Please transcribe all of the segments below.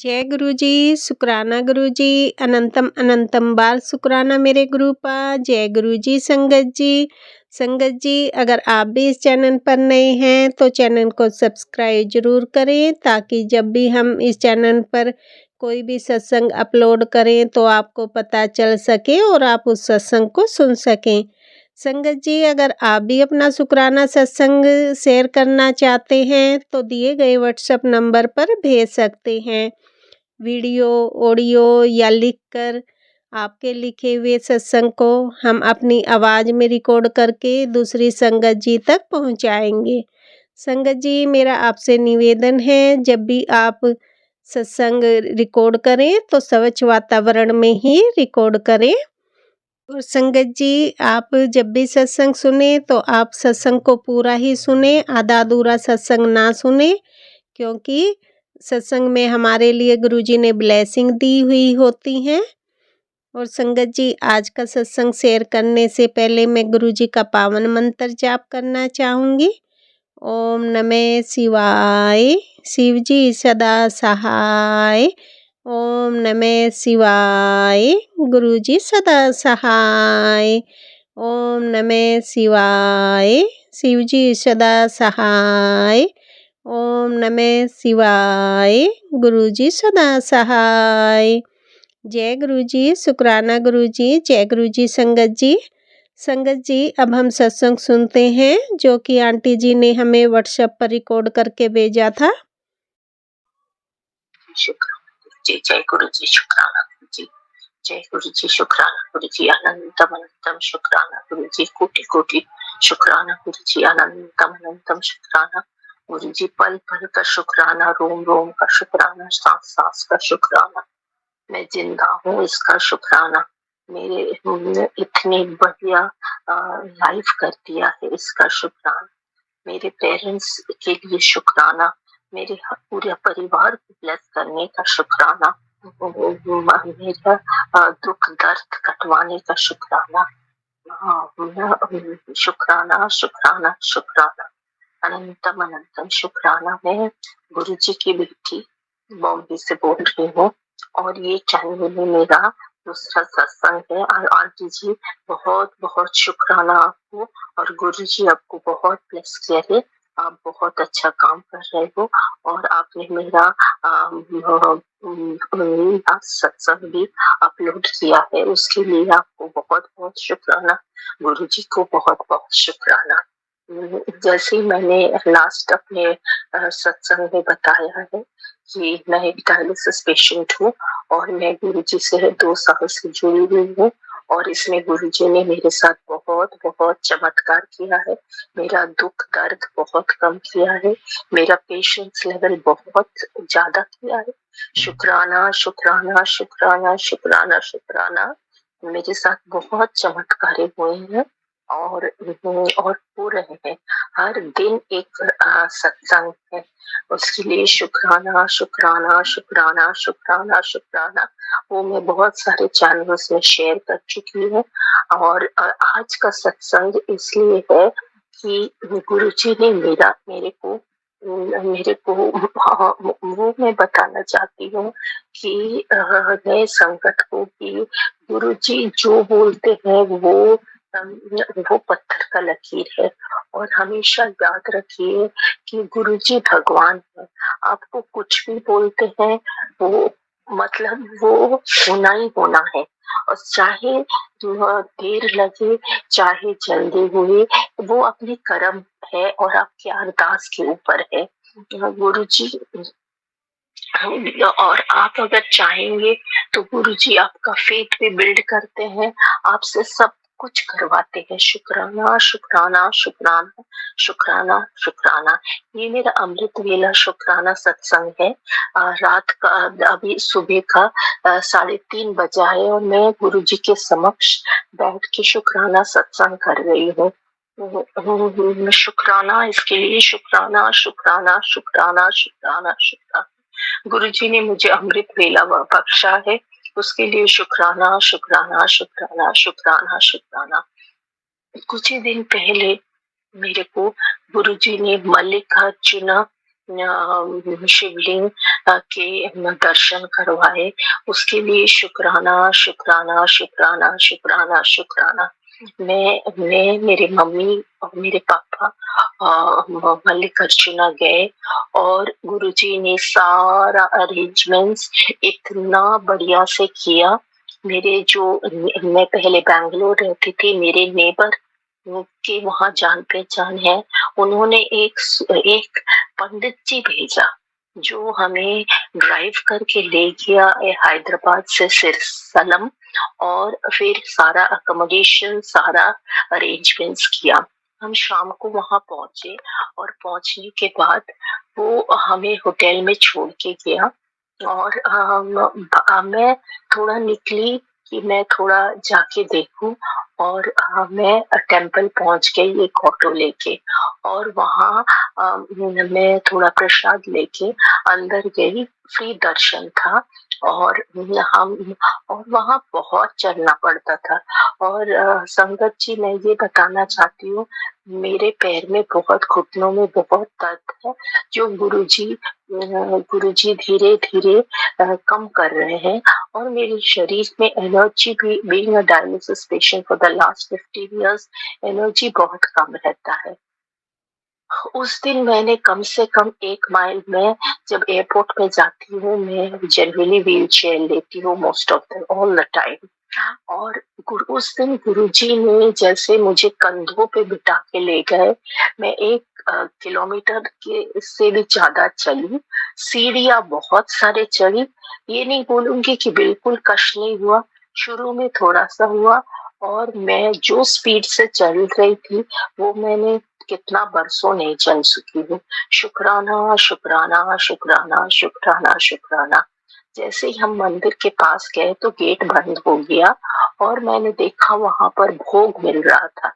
जय गुरु जी, शुक्राना गुरु जी, अनंतम अनंतम बार शुक्राना मेरे गुरुपा। जय गुरु जी संगत जी अगर आप भी इस चैनल पर नए हैं तो चैनल को सब्सक्राइब जरूर करें ताकि जब भी हम इस चैनल पर कोई भी सत्संग अपलोड करें तो आपको पता चल सके और आप उस सत्संग को सुन सकें। संगत जी अगर आप भी अपना शुक्राना सत्संग शेयर करना चाहते हैं तो दिए गए व्हाट्सएप नंबर पर भेज सकते हैं। वीडियो, ऑडियो या लिखकर आपके लिखे हुए सत्संग को हम अपनी आवाज़ में रिकॉर्ड करके दूसरी संगत जी तक पहुंचाएंगे। संगत जी मेरा आपसे निवेदन है जब भी आप सत्संग रिकॉर्ड करें तो स्वच्छ वातावरण में ही रिकॉर्ड करें। और संगत जी आप जब भी सत्संग सुने तो आप सत्संग को पूरा ही सुने, आधा अधूरा सत्संग ना सुने, क्योंकि सत्संग में हमारे लिए गुरुजी ने ब्लेसिंग दी हुई होती हैं। और संगत जी आज का सत्संग शेयर करने से पहले मैं गुरुजी का पावन मंत्र जाप करना चाहूँगी। ओम नमः शिवाय, शिव जी सदा सहाय। ओम नमः शिवाय, गुरुजी सदा सहाय। ओम नमः शिवाय, शिव जी सदा सहाय। ओम नमः शिवाय, गुरुजी सदा सहाय। जय गुरुजी, शुक्राना गुरुजी, जय गुरुजी संगत जी। संगत जी अब हम सत्संग सुनते हैं जो कि आंटी जी ने हमें व्हाट्सएप पर रिकॉर्ड करके भेजा था। शुक्राना गुरुजी, जय गुरुजी, शुक्राना गुरुजी, जय गुरुजी, शुक्राना गुरुजी, अनंतम अनंतम शुक्राना गुरुजी, कोटि कोटि शुक्राना गुरुजी, अनंतम अनंतम शुक्राना गुरुजी, पल पल का शुक्राना, रोम रोम का शुक्राना, सांस सांस का शुक्राना, मैं जिंदा हूँ इसका शुक्राना, मेरे इतनी बढ़िया लाइफ कर दिया है इसका शुक्राना, मेरे पेरेंट्स के लिए शुक्राना, मेरे पूरे परिवार को ब्लेस करने का शुक्राना, मेरा दुख दर्द कटवाने का शुक्राना, शुक्राना शुक्राना शुक्राना, अनंतम अनंतम शुक्राना। मैं गुरुजी की बेटी बॉम्बे से बोल रही हूँ और ये चैनल में मेरा दूसरा सत्संग है। और आंटी जी बहुत बहुत शुक्राना आपको, और गुरुजी आपको बहुत ब्लेस किया है, आप बहुत अच्छा काम कर रहे हो और आपने मेरा सत्संग भी अपलोड किया है, उसके लिए आपको बहुत बहुत शुक्राना, गुरुजी को बहुत बहुत शुक्राना। जैसे ही मैंने लास्ट अपने सत्संग में बताया है कि मैं एक डायलिसिस पेशेंट हूँ और मैं गुरुजी से 2 साल से जुड़ी हुई हूँ और इसमें गुरुजी ने मेरे साथ बहुत बहुत चमत्कार किया है, मेरा दुख दर्द बहुत कम किया है, मेरा पेशेंस लेवल बहुत ज्यादा किया है। शुक्राना शुक्राना शुक्राना शुक्राना शुक्राना, मेरे साथ बहुत चमत्कार हुए हैं और हो रहे हैं। हर दिन एक सत्संग है, उसके लिए शुक्राना शुक्राना शुक्राना शुक्राना शुक्राना, वो मैं बहुत सारे चैनल्स में शेयर कर चुकी हूँ। और आज का सत्संग इसलिए है कि गुरुजी ने मेरे को वो मैं बताना चाहती हूँ कि नए संकट को कि गुरुजी जो बोलते हैं वो पत्थर का लकीर है। और हमेशा याद रखिए कि गुरुजी भगवान है, आपको कुछ भी बोलते हैं वो मतलब वो होना ही होना है, और चाहे देर लगे चाहे जल्दी हुए, वो अपने कर्म है और आपके अरदास के ऊपर है। गुरुजी और आप अगर चाहेंगे तो गुरुजी आपका फेथ भी बिल्ड करते हैं, आपसे सब कुछ करवाते हैं। शुक्राना शुक्राना शुक्राना शुक्राना शुक्राना। ये मेरा अमृत वेला शुक्राना सत्संग है। रात का अभी सुबह का 3:30 बजा है और मैं गुरुजी के समक्ष बैठ के शुक्राना सत्संग कर रही हूँ। शुक्राना, इसके लिए शुक्राना शुक्राना शुक्राना शुक्राना शुक्राना। गुरुजी ने मुझे अमृत वेला बख्शा है, उसके लिए शुक्राना शुक्राना शुक्राना शुक्राना शुक्राना। कुछ ही दिन पहले मेरे को गुरुजी ने मल्लिकार्जुन शिवलिंग के दर्शन करवाए, उसके लिए शुक्राना, शुक्राना, शुक्राना, शुक्राना, शुक्राना। मैं, मेरी मम्मी और मेरे पापा मल्लिकार्जुना गए और गुरुजी ने सारा अरेंजमेंट्स इतना बढ़िया से किया। मेरे जो मैं पहले बैंगलोर रहती थी, मेरे नेबर के वहाँ जान पहचान है, उन्होंने एक पंडित जी भेजा जो हमें ड्राइव करके ले गया हैदराबाद से सिरसलम, और फिर सारा अकोमोडेशन, सारा अरेंजमेंट्स किया। हम शाम को वहां पहुंचे और पहुंचने के बाद वो हमें होटल में छोड़ के गया। और मैं थोड़ा निकली कि मैं थोड़ा जाके देखूं, और मैं टेम्पल पहुंच गई एक ऑटो लेके, और वहां मैं थोड़ा प्रसाद लेके अंदर गई। फ्री दर्शन था, और हम और वहां बहुत चलना पड़ता था। और संगत जी, मैं ये बताना चाहती हूँ, मेरे पैर में बहुत, घुटनों में बहुत दर्द है, जो गुरुजी धीरे धीरे कम कर रहे हैं। और मेरे शरीर में एनर्जी भी, being a dialysis patient for the last 15 years, energy बहुत कम रहता है। उस दिन मैंने कम से कम 1 माइल में, जब एयरपोर्ट पे जाती हूँ, मैं जनरली व्हील चेयर लेती हूँ most of the all the time. और उस दिन गुरुजी ने जैसे मुझे कंधों पे बिठा के ले गए। मैं 1 किलोमीटर के से भी ज्यादा चली, सीढ़ियाँ बहुत सारे चढ़ी। ये नहीं बोलूंगी कि बिल्कुल कष्ट नहीं हुआ, शुरू में थोड़ा सा हुआ। और मैं जो स्पीड से चल रही थी, वो मैंने कितना बरसों नहीं चल सकी हूँ। शुक्राना, शुक्राना, शुक्राना, शुक्राना, शुक्राना। जैसे ही हम मंदिर के पास गए तो गेट बंद हो गया, और मैंने देखा वहां पर भोग मिल रहा था।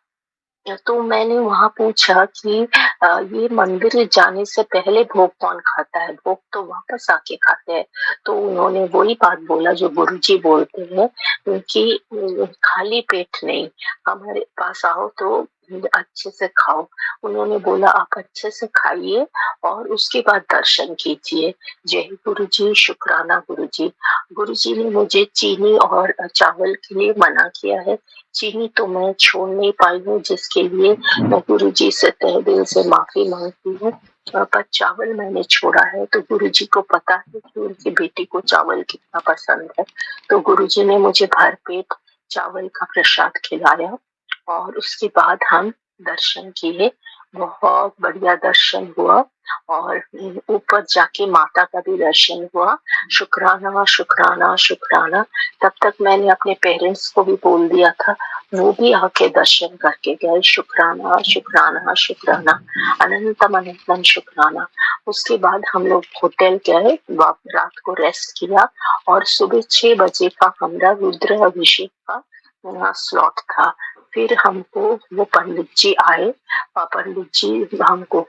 तो मैंने वहां पूछा कि ये मंदिर जाने से पहले भोग कौन खाता है? भोग तो वापस आके खाते हैं। तो उन्होंने वही बात बोला जो गुरुजी बोलते हैं कि खाली पेट नहीं, हमारे पास आओ तो अच्छे से खाओ। उन्होंने बोला आप अच्छे से खाइए और उसके बाद दर्शन कीजिए। जय गुरुजी, शुक्राना गुरुजी। गुरुजी ने मुझे चीनी और चावल के लिए मना किया है। चीनी तो मैं छोड़ नहीं पाई हूँ, जिसके लिए मैं गुरुजी से तहे दिल से माफी मांगती हूँ। पर चावल मैंने छोड़ा है, तो गुरुजी को पता है कि उनकी बेटी को चावल कितना पसंद है। तो गुरुजी ने मुझे भरपेट चावल का प्रसाद खिलाया, और उसके बाद हम दर्शन किए। बहुत बढ़िया दर्शन हुआ, और ऊपर जाके माता का भी दर्शन हुआ। शुक्राना, शुक्राना, शुक्राना। तब तक मैंने अपने पेरेंट्स को भी बोल दिया था, वो भी आके दर्शन करके गए। शुक्राना, शुक्राना, शुक्राना, अनंतम अनंतम शुक्राना। उसके बाद हम लोग होटल गए, रात को रेस्ट किया, और सुबह 6 बजे का हमारा रुद्र अभिषेक का स्लॉट था। फिर हमको वो पंडित जी आए, पंडित जी हमको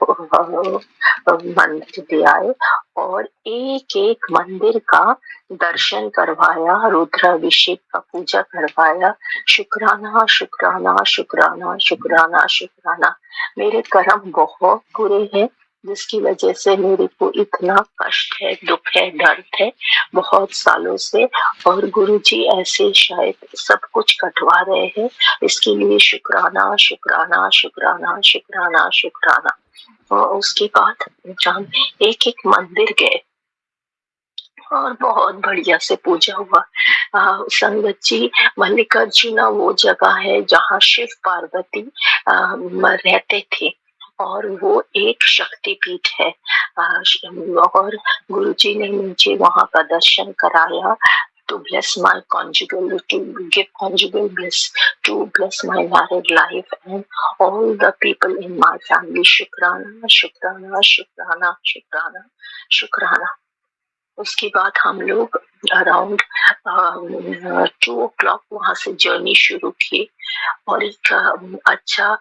मंदिर ले आए, और एक एक मंदिर का दर्शन करवाया, रुद्राभिषेक का पूजा करवाया। शुक्राना, शुक्राना, शुक्राना, शुक्राना, शुक्राना। मेरे कर्म बहुत बुरे हैं, जिसकी वजह से मेरे को इतना कष्ट है, दुख है, दर्द है बहुत सालों से। और गुरुजी ऐसे शायद सब कुछ कटवा रहे हैं, इसके लिए शुक्राना, शुक्राना, शुक्राना, शुक्राना, शुक्राना। और उसके बाद हम एक एक मंदिर गए, और बहुत बढ़िया से पूजा हुआ। संगत जी, मल्लिकार्जुना वो जगह है जहाँ शिव पार्वती रहते थे, और वो एक शक्तिपीठ है। और गुरुजी ने मुझे वहाँ का दर्शन कराया, to bless my conjugal, to give conjugal bliss, to bless my married life and all the people in my family. शुक्राना, शुक्राना, शुक्राना, शुक्राना, शुक्राना। उसके बाद हम लोग अराउंड 2 o'clock वहां से जर्नी शुरू की, और एक अच्छा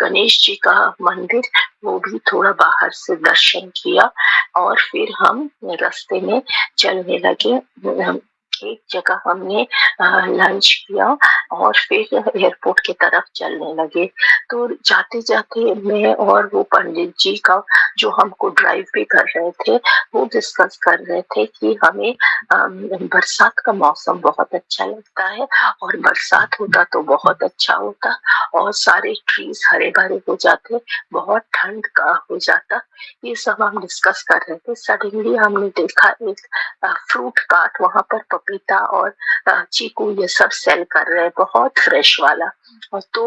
गणेश जी का मंदिर, वो भी थोड़ा बाहर से दर्शन किया, और फिर हम रास्ते में चलने लगे। एक जगह हमने लंच किया और फिर एयरपोर्ट की तरफ चलने लगे। तो जाते-जाते मैं और वो पंडित जी का जो हमको ड्राइव भी कर रहे थे, वो डिस्कस कर रहे थे कि हमें बरसात का मौसम बहुत अच्छा लगता है और बरसात होता तो बहुत अच्छा होता और सारे ट्रीज़ हरे-भरे हो जाते, बहुत ठंड का हो जाता। ये सब हम डिस्कस कर रहे थे। सडनली हमने देखा एक फ्रूट कार्ट, वहाँ पर पपीता और चीकू ये सब सेल कर रहे हैं, बहुत फ्रेश वाला। और तो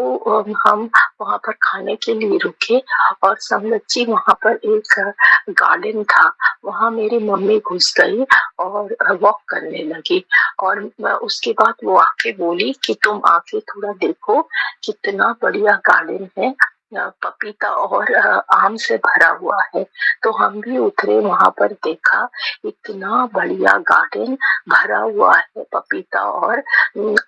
हम वहाँ पर खाने के लिए रुके और संगत जी वहाँ पर एक गार्डन था, वहाँ मेरी मम्मी घुस गई और वॉक करने लगी और उसके बाद वो आके बोली कि तुम आके थोड़ा देखो कितना बढ़िया गार्डन है, पपीता और आम से भरा हुआ है। तो हम भी उतरे, वहाँ पर देखा इतना बढ़िया गार्डन भरा हुआ है पपीता और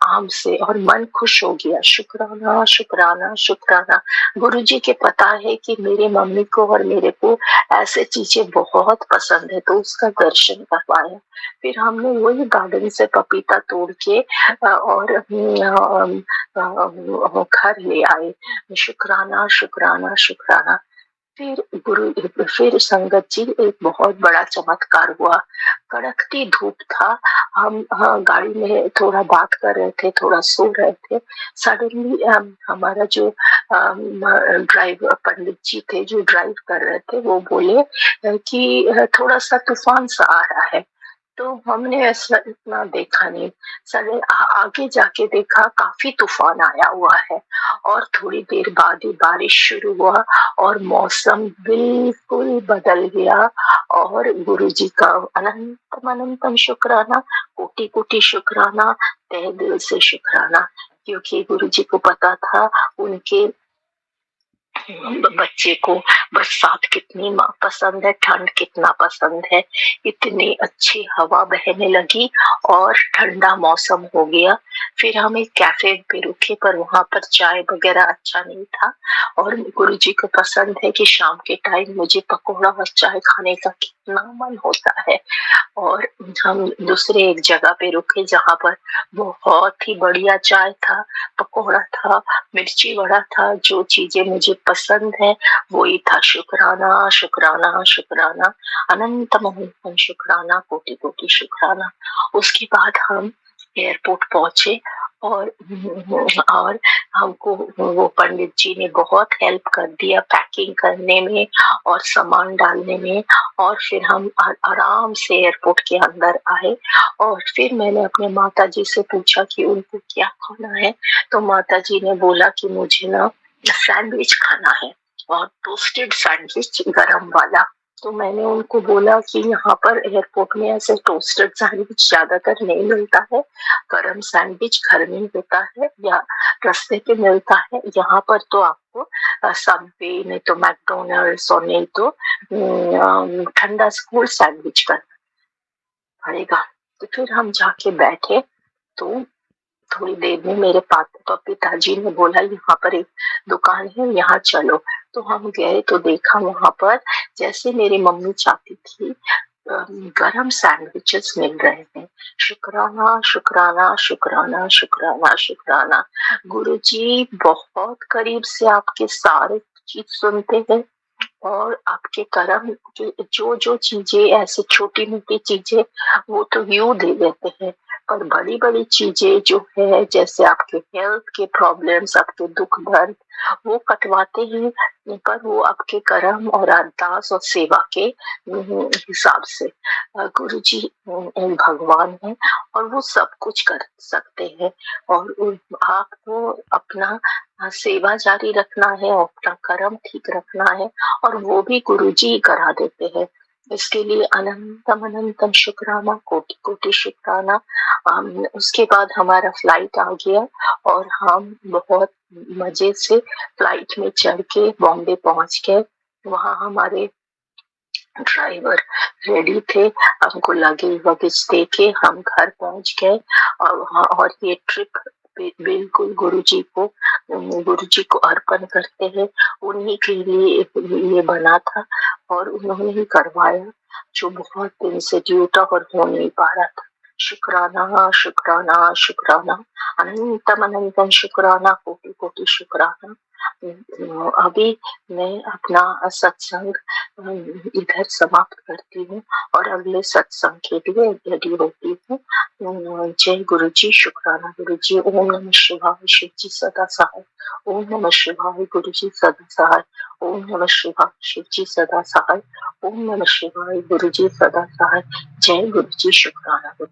आम से और मन खुश हो गया। शुक्राना, शुक्राना, शुक्राना। गुरुजी के पता है कि मेरे मम्मी को और मेरे को ऐसे चीजें बहुत पसंद है, तो उसका दर्शन करवाया। फिर हमने वही गार्डन से पपीता तोड़ के और घर ले आए। शुक्राना, शुक्राना, शुक्राना। फिर संगत जी एक बहुत बड़ा चमत्कार हुआ। कड़कती धूप था, हम गाड़ी में थोड़ा बात कर रहे थे, थोड़ा सो रहे थे। सडनली हमारा जो ड्राइवर पंडित जी थे जो ड्राइव कर रहे थे, वो बोले कि थोड़ा सा तूफान सा आ रहा है। तो हमने ऐसा इतना देखा नहीं। सडन आगे जाके देखा काफी तूफान आया हुआ है और थोड़ी देर बाद ही बारिश शुरू हुआ और मौसम बिल्कुल बदल गया। और गुरुजी का अनंतम अनंतम शुक्राना, कोटि कोटि शुक्राना, तहे दिल से शुक्राना, क्योंकि गुरुजी को पता था उनके बच्चे को बरसात कितनी पसंद है, ठंड कितना पसंद है। इतनी अच्छी हवा बहने लगी और ठंडा मौसम हो गया। फिर हम एक कैफे पे रुके, पर वहाँ पर चाय वगैरह अच्छा नहीं था और गुरुजी को पसंद है कि शाम के टाइम मुझे पकौड़ा और चाय खाने का कितना मन होता है। और हम दूसरे एक जगह पे रुके जहाँ पर बहुत ही बढ़िया चाय था, पकौड़ा था, मिर्ची वड़ा था, जो चीजें मुझे पसंद है वही था। शुक्राना, शुक्राना, शुक्राना, अनंतम अनंतम शुक्राना, कोटि कोटि शुक्राना। उसके बाद हम एयरपोर्ट पहुंचे और हमको वो पंडित जी ने बहुत हेल्प कर दिया पैकिंग करने में और सामान डालने में। और फिर हम आराम से एयरपोर्ट के अंदर आए और फिर मैंने अपने माता जी से पूछा कि उनको क्या खाना है। तो माता जी ने बोला कि मुझे ना सैंडविच खाना है और टोस्टेड सैंडविच गरम वाला। तो मैंने उनको बोला कि यहाँ पर एयरपोर्ट में ऐसे टोस्टेड सैंडविच ज्यादातर नहीं मिलता है, गरम सैंडविच घर में होता है या रास्ते पे मिलता है। यहाँ पर तो आपको सबवे नहीं तो मैकडोनल्ड्स और नहीं तो ठंडा स्कूल सैंडविच करना पड़ेगा। तो फिर हम जाके बैठे, तो थोड़ी देर में मेरे पिताजी ने बोला यहाँ पर एक दुकान है, यहाँ चलो। तो हम गए तो देखा वहां पर जैसे मेरी मम्मी चाहती थी गरम सैंडविचेस मिल रहे हैं। शुक्राना, शुक्राना, शुक्राना, शुक्राना, शुक्राना। गुरुजी बहुत करीब से आपके सारे चीज सुनते हैं और आपके कर्म की जो जो चीजें ऐसी छोटी मोटी चीजें वो तो व्यू दे देते हैं, पर बड़ी बड़ी चीजें जो है जैसे आपके हेल्थ के प्रॉब्लम्स, आपके दुख दर्द, वो कटवाते हैं, पर वो आपके कर्म और अरदास और सेवा के हिसाब से। गुरु जी भगवान है और वो सब कुछ कर सकते हैं और आपको अपना सेवा जारी रखना है और अपना कर्म ठीक रखना है और वो भी गुरुजी ही करा देते हैं। इसके लिए अनंतम अनंतम शुक्राना, कोटि कोटि शुक्राना। उसके बाद हमारा फ्लाइट आ गया और हम बहुत मजे से फ्लाइट में चढ़ के बॉम्बे पहुंच गए। वहाँ हमारे ड्राइवर रेडी थे, हमको लगेज वगेज दे के हम घर पहुंच गए। और ये ट्रिप बिल्कुल गुरुजी को अर्पण करते हैं। उन्हीं के लिए ये बना था और उन्होंने ही करवाया, जो बहुत दिन से ड्यूटा और हो नहीं पा रहा था। शुक्राना शुक्राना शुक्राना, अनंतम अनंतम शुक्राना, कोटि कोटि शुक्राना। अभी मैं अपना सत्संग इधर समाप्त करती हूँ और अगले सत्संग के लिए रेडी होती हूँ। जय गुरु जी, शुक्राना गुरु जी। ओम नमः शिवाय, शिव जी सदा सहाय। ओम नमः शिवाय, गुरु जी सदा सहाय। ओम नमः शिवाय, शिव जी सदा सहाय। ओम नमः शिवाय, गुरु जी सदा सहाय। जय गुरु जी, शुक्राना गुरु।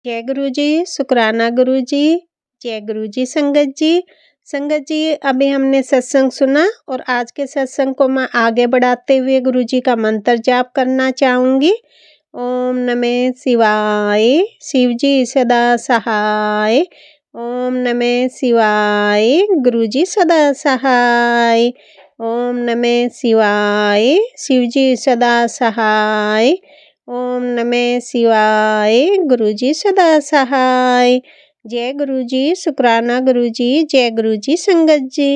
जय गुरु जी, शुक्राना गुरु जी। जय गुरु जी संगत जी। संगत जी, अभी हमने सत्संग सुना और आज के सत्संग को मैं आगे बढ़ाते हुए गुरु जी का मंत्र जाप करना चाहूँगी। ओम नमः शिवाय, शिव जी सदा सहाय। ओम नमः शिवाय, गुरु जी सदा सहाय। ओम नमः शिवाय, शिव जी सदा सहाय। ओम नमः शिवाय, गुरु जी सदा सहाय। जय गुरु जी, शुक्राना गुरु जी। जय गुरु जी संगत जी।